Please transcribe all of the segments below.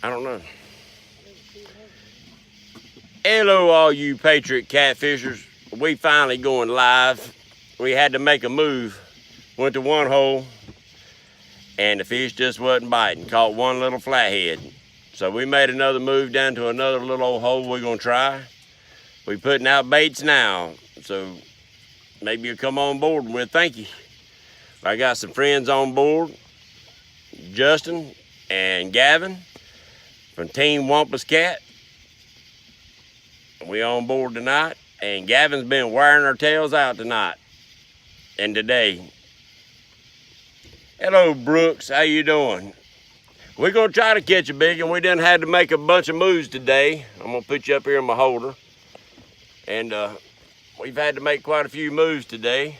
I don't know. Hello, all you Patriot catfishers. We finally going live. We had to make a move. Went to one hole, and the fish just wasn't biting. Caught one little flathead. So we made another move down to another little old hole we're gonna try. We putting out baits now, so maybe you'll come on board and we'll thank you. I got some friends on board, Justin and Gavin from Team Wampus Kat. We on board tonight, and Gavin's been wiring our tails out tonight and today. Hello, Brooks, how you doing? We're gonna try to catch a big one. We done had to make a bunch of moves today. I'm gonna put you up here in my holder. And we've had to make quite a few moves today.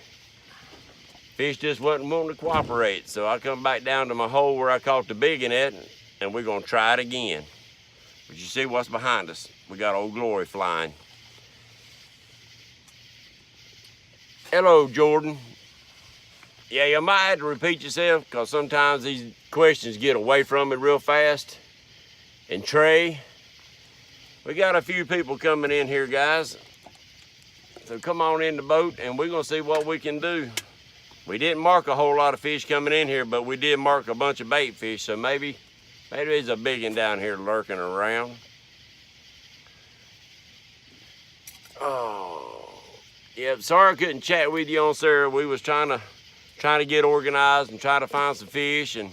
Fish just wasn't wanting to cooperate. So I come back down to my hole where I caught the big one at, and we're gonna try it again. But you see what's behind us. We got Old Glory flying. Hello, Jordan. Yeah, you might have to repeat yourself because sometimes these questions get away from it real fast. And Trey, we got a few people coming in here, guys. So come on in the boat and we're gonna see what we can do. We didn't mark a whole lot of fish coming in here, but we did mark a bunch of bait fish. So maybe there's a big one down here lurking around. Oh, yeah, sorry I couldn't chat with you on Sarah. We was trying to get organized and try to find some fish, and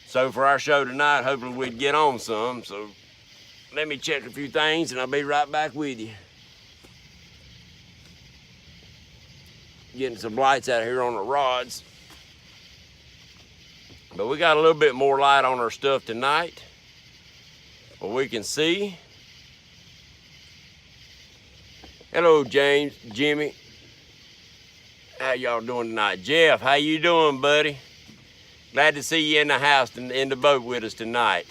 so for our show tonight, hopefully we'd get on some. So let me check a few things and I'll be right back with you. Getting some lights out here on the rods. But we got a little bit more light on our stuff tonight, where we can see. Hello, James, Jimmy. How y'all doing tonight? Jeff, how you doing, buddy? Glad to see you in the house and in the boat with us tonight.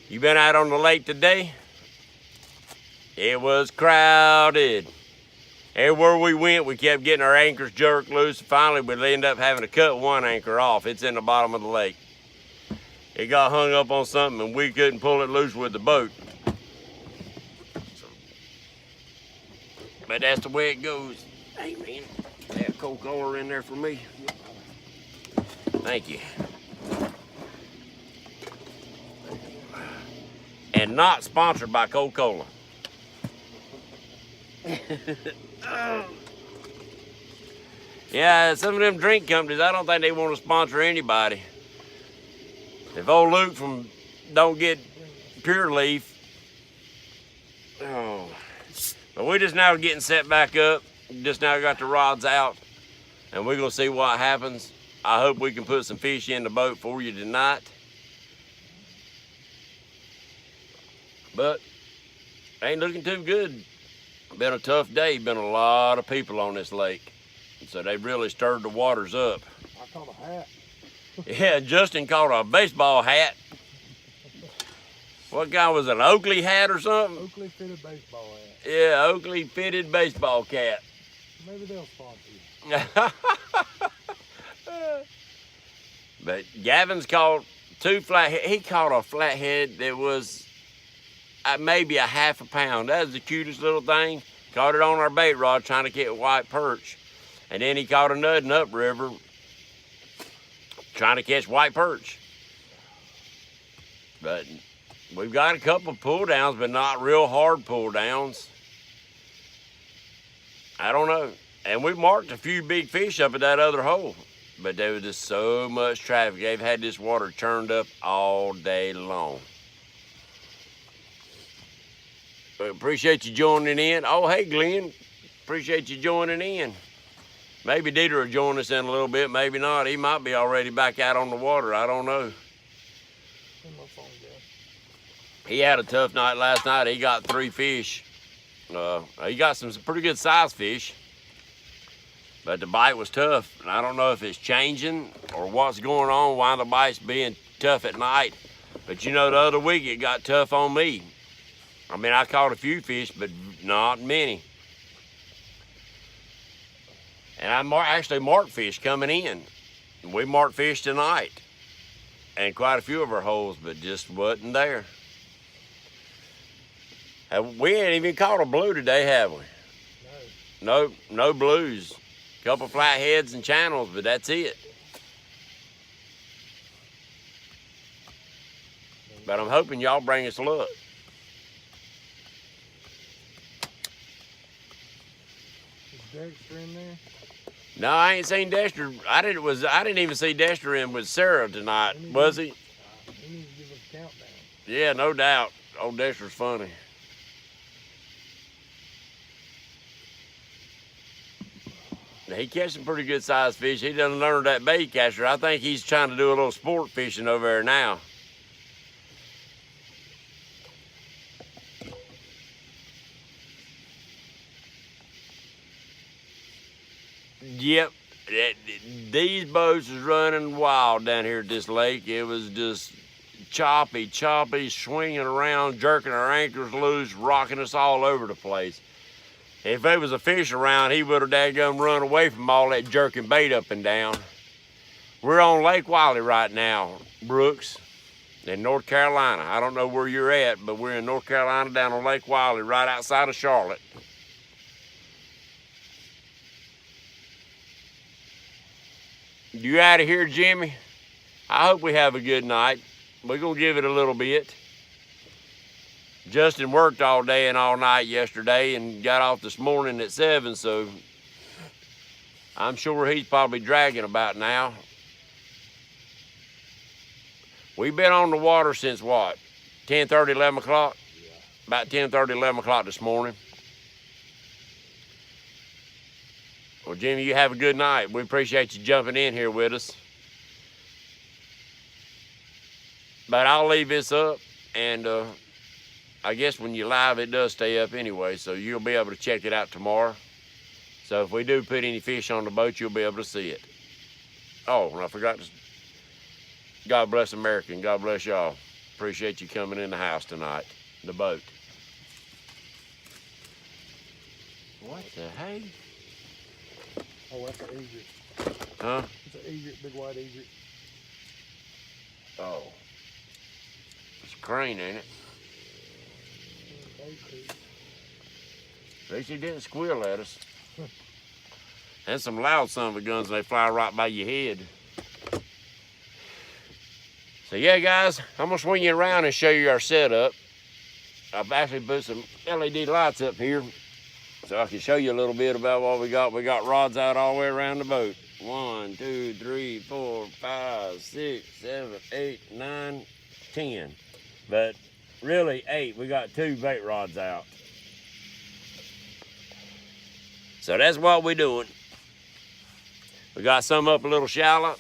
You been out on the lake today? It was crowded. Everywhere we went, we kept getting our anchors jerked loose. Finally, we'd end up having to cut one anchor off. It's in the bottom of the lake. It got hung up on something and we couldn't pull it loose with the boat. But that's the way it goes. Hey, man, that Coca-Cola in there for me. Thank you. And not sponsored by Coca-Cola. Yeah, some of them drink companies, I don't think they want to sponsor anybody. If old Luke from Don't Get Pure Leaf. Oh. But we just now getting set back up. Just now got the rods out. And we're going to see what happens. I hope we can put some fish in the boat for you tonight. But ain't looking too good. Been a tough day. Been a lot of people on this lake. So they really stirred the waters up. I caught a hat. Yeah, Justin caught a baseball hat. What kind was it, an Oakley hat or something? Oakley fitted baseball hat. Yeah, Oakley fitted baseball cap. Maybe they'll sponsor you. But Gavin's caught two flathead. He caught a flathead that was maybe a half a pound. That was the cutest little thing. Caught it on our bait rod trying to get white perch. And then he caught another upriver trying to catch white perch. But we've got a couple pull downs, but not real hard pull downs. I don't know. And we marked a few big fish up at that other hole, but there was just so much traffic. They've had this water churned up all day long. But appreciate you joining in. Oh, hey, Glenn. Appreciate you joining in. Maybe Dieter will join us in a little bit, maybe not. He might be already back out on the water. I don't know. He had a tough night last night. He got 3 fish. He got some pretty good size fish, but the bite was tough. And I don't know if it's changing or what's going on, why the bite's being tough at night. But you know, the other week it got tough on me. I mean, I caught a few fish, but not many. And I actually marked fish coming in. We marked fish tonight. and quite a few of our holes, but just wasn't there. We ain't even caught a blue today, have we? No. No blues. Couple flatheads and channels, but that's it. But I'm hoping y'all bring us luck. Is Dexter in there? No, I ain't seen Dexter. I didn't even see Dexter in with Sarah tonight, was he? He needs to give us a countdown. Yeah, no doubt. Old Dexter's funny. He catch some pretty good sized fish. He done learned that bait catcher. I think he's trying to do a little sport fishing over there now. Yep, these boats is running wild down here at this lake. It was just choppy, swinging around, jerking our anchors loose, rocking us all over the place. If there was a fish around, he would have daggum run away from all that jerking bait up and down. We're on Lake Wiley right now, Brooks, in North Carolina. I don't know where you're at, but we're in North Carolina down on Lake Wiley, right outside of Charlotte. You out of here, Jimmy? I hope we have a good night. We're gonna give it a little bit. Justin worked all day and all night yesterday and got off this morning at 7, so I'm sure he's probably dragging about now. We've been on the water since what? 10:30, 11 o'clock? Yeah. About 10:30, 11 o'clock this morning. Well, Jimmy, you have a good night. We appreciate you jumping in here with us. But I'll leave this up, and I guess when you're live, it does stay up anyway, so you'll be able to check it out tomorrow. So if we do put any fish on the boat, you'll be able to see it. Oh, and I forgot to, God bless America and God bless y'all. Appreciate you coming in the house tonight, the boat. What the hey? Oh, that's an egret. Huh? It's an egret, big white egret. Oh. It's a crane, ain't it? At least he didn't squeal at us. And some loud son of a guns, and they fly right by your head. So yeah, guys, I'm gonna swing you around and show you our setup. I've actually put some LED lights up here so I can show you a little bit about what we got. We got rods out all the way around the boat. 1, 2, 3, 4, 5, 6, 7, 8, 9, 10. But really 8. We got 2 bait rods out. So that's what we're doing. We got some up a little shallow.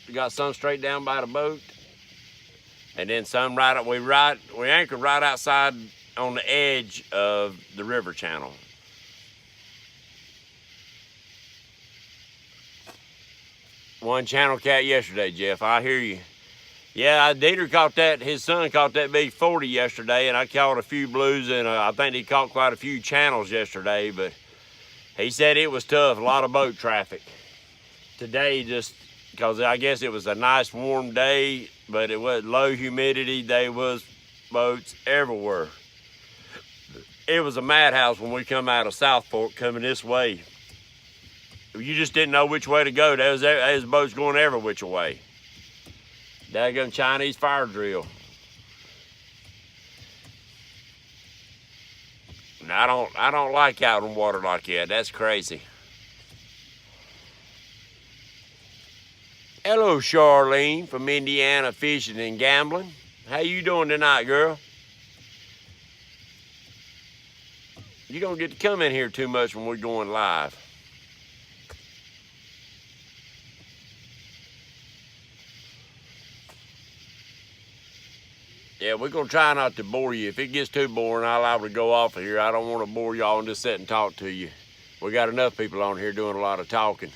We got some straight down by the boat. And then some right up, we anchored right outside on the edge of the river channel. One channel cat yesterday, Jeff, I hear you. Yeah, Dieter caught that, his son caught that big 40 yesterday, and I caught a few blues, and I think he caught quite a few channels yesterday, but he said it was tough, a lot of boat traffic. Today, just because I guess it was a nice warm day, but it was low humidity, there was boats everywhere. It was a madhouse when we come out of South Fork coming this way. You just didn't know which way to go. There was boats going every which way. Daggum Chinese fire drill. And I don't like out in water like that. That's crazy. Hello, Charlene from Indiana Fishing and Gambling. How you doing tonight, girl? You don't get to come in here too much when we're going live. Yeah, we're gonna try not to bore you. If it gets too boring, I'll liable to go off of here. I don't want to bore y'all and just sit and talk to you. We got enough people on here doing a lot of talking.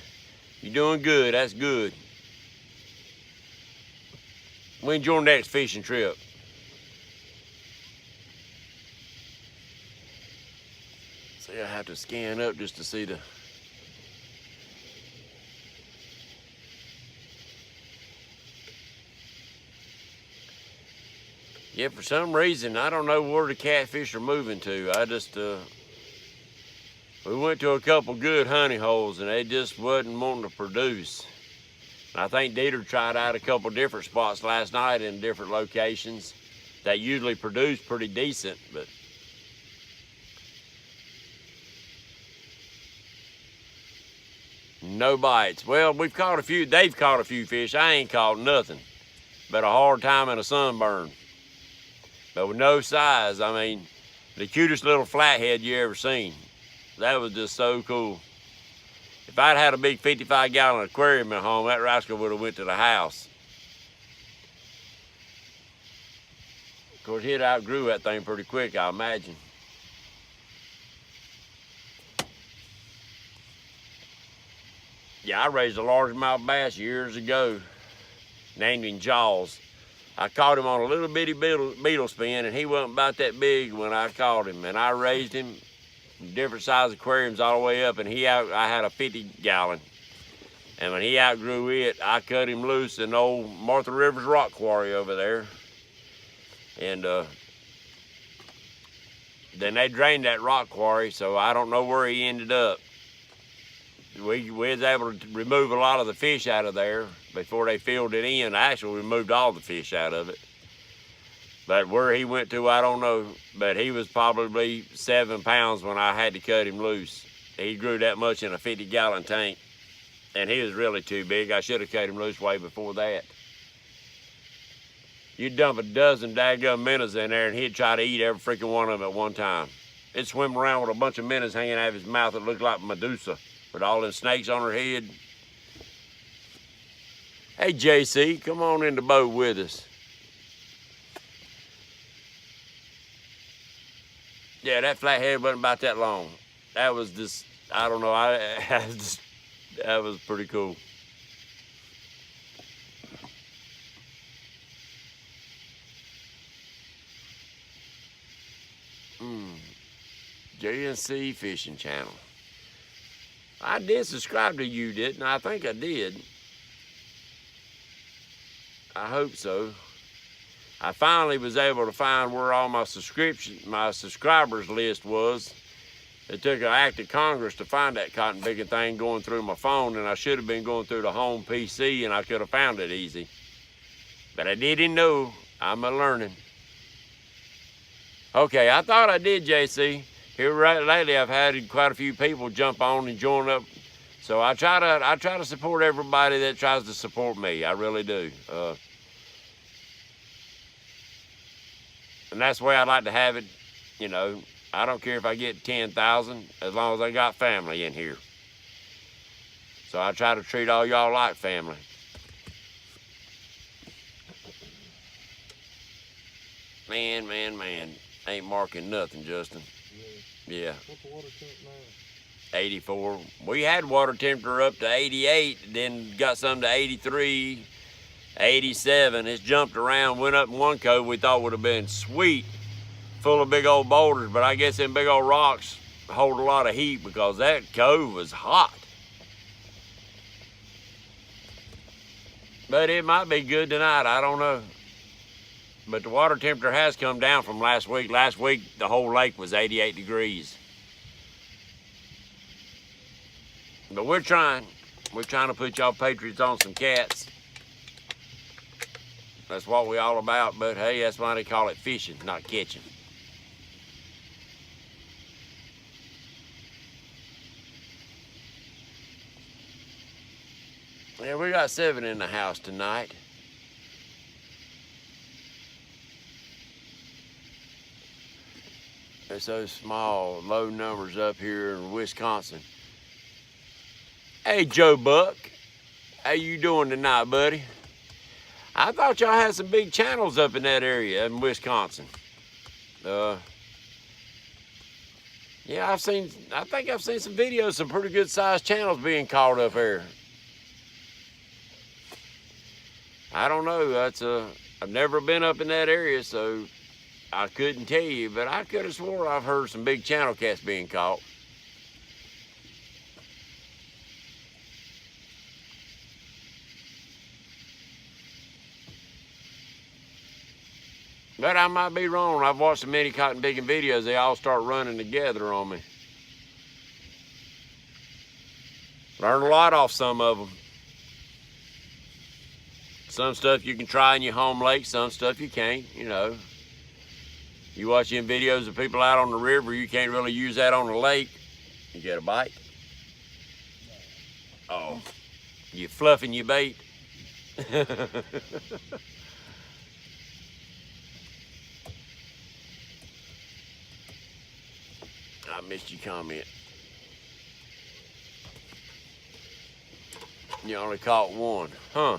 You're doing good, that's good. When's your next fishing trip? See, I have to scan up just to see the... Yeah, for some reason, I don't know where the catfish are moving to. We went to a couple good honey holes and they just wasn't wanting to produce. And I think Dieter tried out a couple different spots last night in different locations that usually produce pretty decent, but no bites. Well, we've caught a few, they've caught a few fish. I ain't caught nothing but a hard time and a sunburn. But with no size, I mean, the cutest little flathead you ever seen. That was just so cool. If I'd had a big 55-gallon aquarium at home, that rascal would have went to the house. Of course, he'd outgrew that thing pretty quick, I imagine. Yeah, I raised a largemouth bass years ago, named him Jaws. I caught him on a little bitty beetle spin, and he wasn't about that big when I caught him. And I raised him different size aquariums all the way up, and I had a 50-gallon. And when he outgrew it, I cut him loose in old Martha Rivers rock quarry over there. And then they drained that rock quarry, so I don't know where he ended up. We was able to remove a lot of the fish out of there before they filled it in. I actually removed all the fish out of it. But where he went to, I don't know. But he was probably 7 pounds when I had to cut him loose. He grew that much in a 50-gallon tank. And he was really too big. I should have cut him loose way before that. You'd dump a dozen daggum minnows in there and he'd try to eat every freaking one of them at one time. He'd swim around with a bunch of minnows hanging out of his mouth that looked like Medusa, with all them snakes on her head. Hey, JC, come on in the boat with us. Yeah, that flathead wasn't about that long. That was just, I don't know, that was pretty cool. JNC Fishing Channel. I did subscribe to you, didn't I? I think I did. I hope so. I finally was able to find where all my subscribers list was. It took an act of Congress to find that cotton picking thing going through my phone, and I should have been going through the home PC and I could have found it easy. But I didn't know. I'm a-learning. Okay, I thought I did, JC. Here lately I've had quite a few people jump on and join up. So I try to support everybody that tries to support me. I really do. And that's the way I like to have it. You know, I don't care if I get 10,000 as long as I got family in here. So I try to treat all y'all like family. Man. Ain't marking nothing, Justin. Yeah. What's the water temp now? 84. We had water temperature up to 88, then got some to 83, 87. It's jumped around, went up in one cove we thought would have been sweet, full of big old boulders, but I guess them big old rocks hold a lot of heat because that cove was hot. But it might be good tonight, I don't know. But the water temperature has come down from last week. Last week, the whole lake was 88 degrees. But we're trying. We're trying to put y'all patriots on some cats. That's what we all about, but hey, that's why they call it fishing, not catching. Yeah, we got 7 in the house tonight. It's those small, low numbers up here in Wisconsin. Hey, Joe Buck. How you doing tonight, buddy? I thought y'all had some big channels up in that area in Wisconsin. Yeah, I think I've seen some videos, some pretty good sized channels being caught up there. I don't know, I've never been up in that area, so I couldn't tell you, but I could have swore I've heard some big channel cats being caught. But I might be wrong. I've watched so many cotton picking videos, they all start running together on me. Learn a lot off some of them. Some stuff you can try in your home lake, some stuff you can't, you know. You watch them videos of people out on the river, you can't really use that on the lake. You get a bite? Oh, you fluffing your bait? I missed your comment. You only caught one, huh?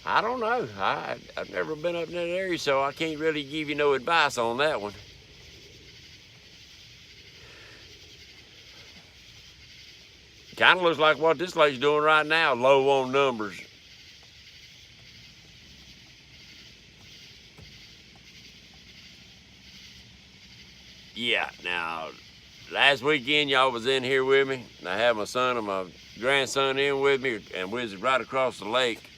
I don't know. I've never been up in that area, so I can't really give you no advice on that one. Kind of looks like what this lake's doing right now, low on numbers. Yeah, now, last weekend y'all was in here with me. I had my son and my grandson in with me, and we was right across the lake.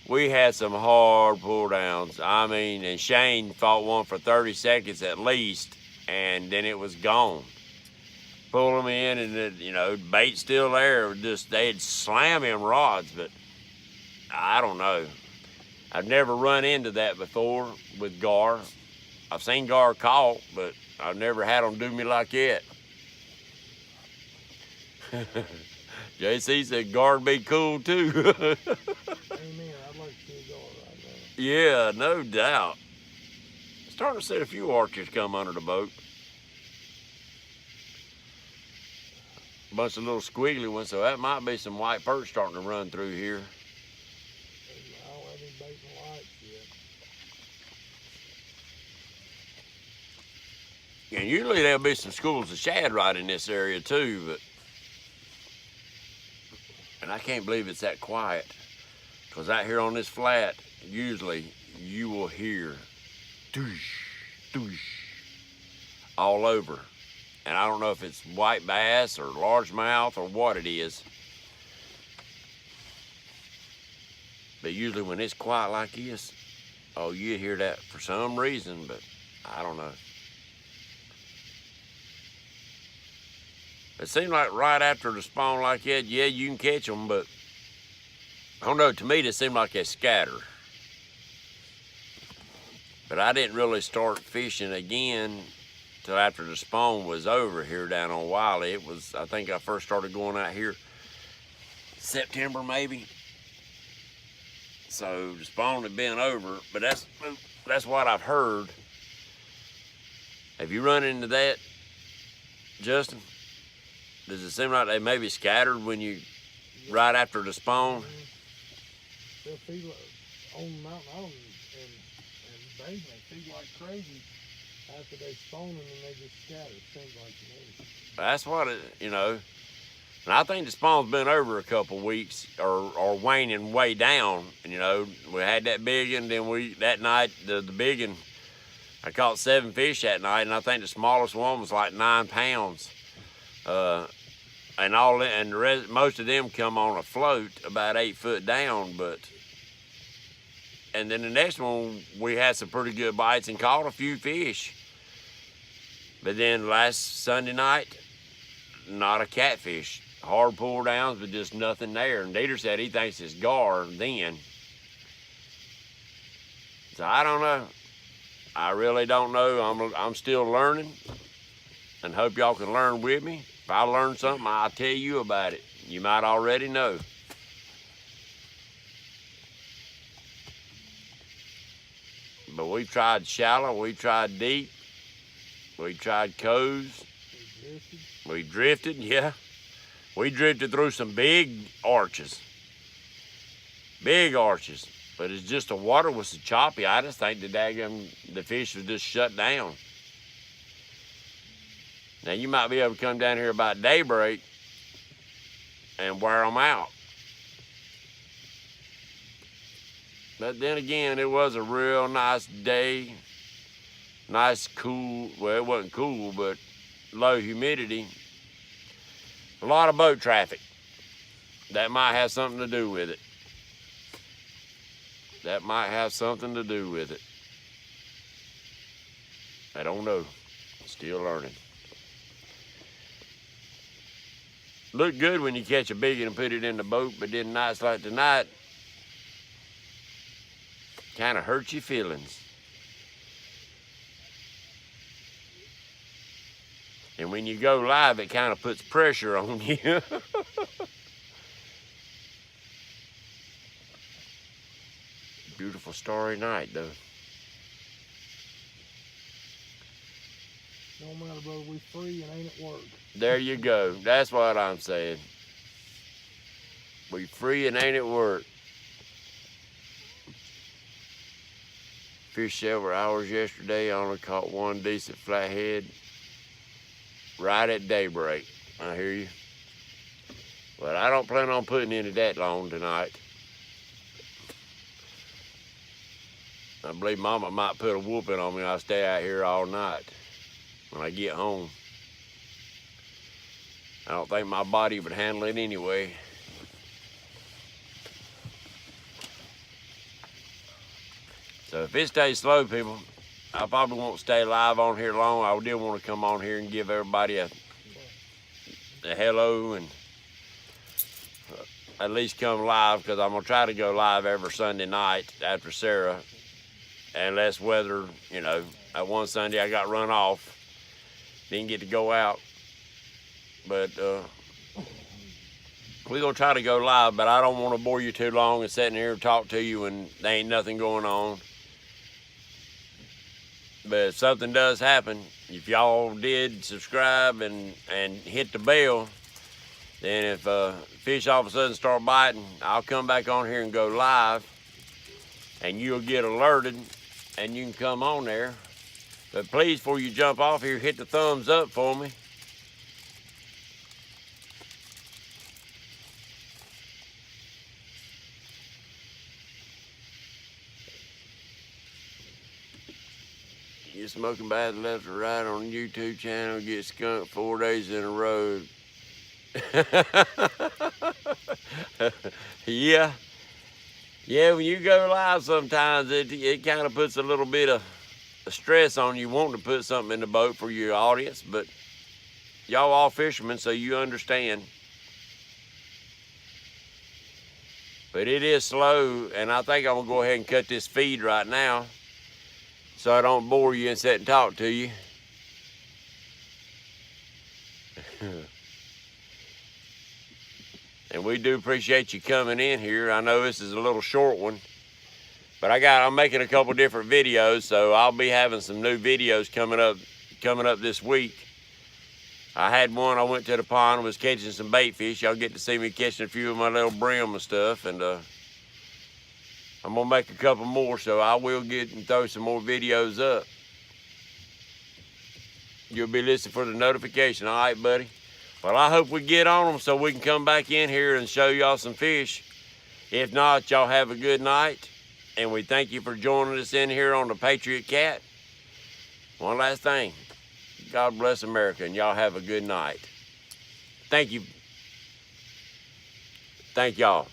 We had some hard pull downs. I mean, and Shane fought one for 30 seconds at least, and then it was gone. Pull them in, and it, you know, bait still there. Just they'd slam him rods, but I don't know. I've never run into that before with gar. I've seen gar caught, but I've never had them do me like that. JC said gar'd be cool too. Amen. I'd like to see a gar right now. Yeah, no doubt. Starting to see a few archers come under the boat. A bunch of little squiggly ones, so that might be some white perch starting to run through here. I don't have any bait in the lights yet. And usually there'll be some schools of shad right in this area too, but and I can't believe it's that quiet, because out here on this flat, usually you will hear doosh, doosh all over. And I don't know if it's white bass or largemouth or what it is. But usually when it's quiet like this, oh, you hear that for some reason, but I don't know. It seems like right after the spawn like that, yeah, you can catch them, but I don't know, to me it seemed like they scatter. But I didn't really start fishing again till after the spawn was over here down on Wiley. It was, I think I first started going out here September maybe. So the spawn had been over, but that's what I've heard. Have you run into that, Justin? Does it seem like they may be scattered when you, right after the spawn? They'll feed like, on Mountain Island and bathing, they feed like crazy after they spawn, and then they just scatter. It seems like to me. That's what it, you know. And I think the spawn's been over a couple weeks or waning way down. And, you know, we had that big one, then that night, the big one, I caught 7 fish that night, and I think the smallest one was like 9 pounds. And the rest, most of them come on a float about 8 foot down, and then the next one, we had some pretty good bites and caught a few fish. But then last Sunday night, not a catfish. Hard pull downs, but just nothing there. And Dieter said he thinks it's gar then. So I don't know. I really don't know. I'm still learning, and hope y'all can learn with me. If I learn something, I'll tell you about it. You might already know. But we've tried shallow, we tried deep, we tried coves, we drifted, yeah. We drifted through some big arches, but it's just the water was so choppy. I just think the fish was just shut down. Now you might be able to come down here about daybreak and wear them out. But then again, it was a real nice day. Nice, cool, well, it wasn't cool, but low humidity. A lot of boat traffic. That might have something to do with it. that might have something to do with it. I don't know. Still learning. Look good when you catch a big one and put it in the boat, but then nights like tonight kind of hurt your feelings. And when you go live, it kind of puts pressure on you. Beautiful starry night, though. No matter, brother, we free and ain't at work. There you go. That's what I'm saying. We free and ain't at work. Fished several hours yesterday. I only caught one decent flathead right at daybreak. I hear you. But I don't plan on putting into that long tonight. I believe Mama might put a whooping on me. I'll stay out here all night when I get home. I don't think my body would handle it anyway. So if it stays slow, people, I probably won't stay live on here long. I did want to come on here and give everybody a hello and at least come live, because I'm going to try to go live every Sunday night after Sarah. Unless weather, you know, that one Sunday I got run off. Didn't get to go out. But we're going to try to go live, but I don't want to bore you too long and sitting here and talk to you when there ain't nothing going on. But if something does happen, if y'all did subscribe and hit the bell, then if fish all of a sudden start biting, I'll come back on here and go live, and you'll get alerted, and you can come on there. But please, before you jump off here, hit the thumbs up for me. Get smoking bass left or right on the YouTube channel, get skunked 4 days in a row. Yeah. Yeah, when you go live sometimes, it kind of puts a little bit of stress on you wanting to put something in the boat for your audience, but y'all all fishermen, so you understand. But it is slow, and I think I'm going to go ahead and cut this feed right now so I don't bore you and sit and talk to you. And we do appreciate you coming in here. I know this is a little short one, but I'm making a couple different videos, so I'll be having some new videos coming up this week. I had one, I went to the pond, was catching some bait fish. Y'all get to see me catching a few of my little brim and stuff, and I'm gonna make a couple more, so I will get and throw some more videos up. You'll be listening for the notification, all right, buddy? Well, I hope we get on them so we can come back in here and show y'all some fish. If not, y'all have a good night. And we thank you for joining us in here on the Patriot Kat. One last thing. God bless America, and y'all have a good night. Thank you. Thank y'all.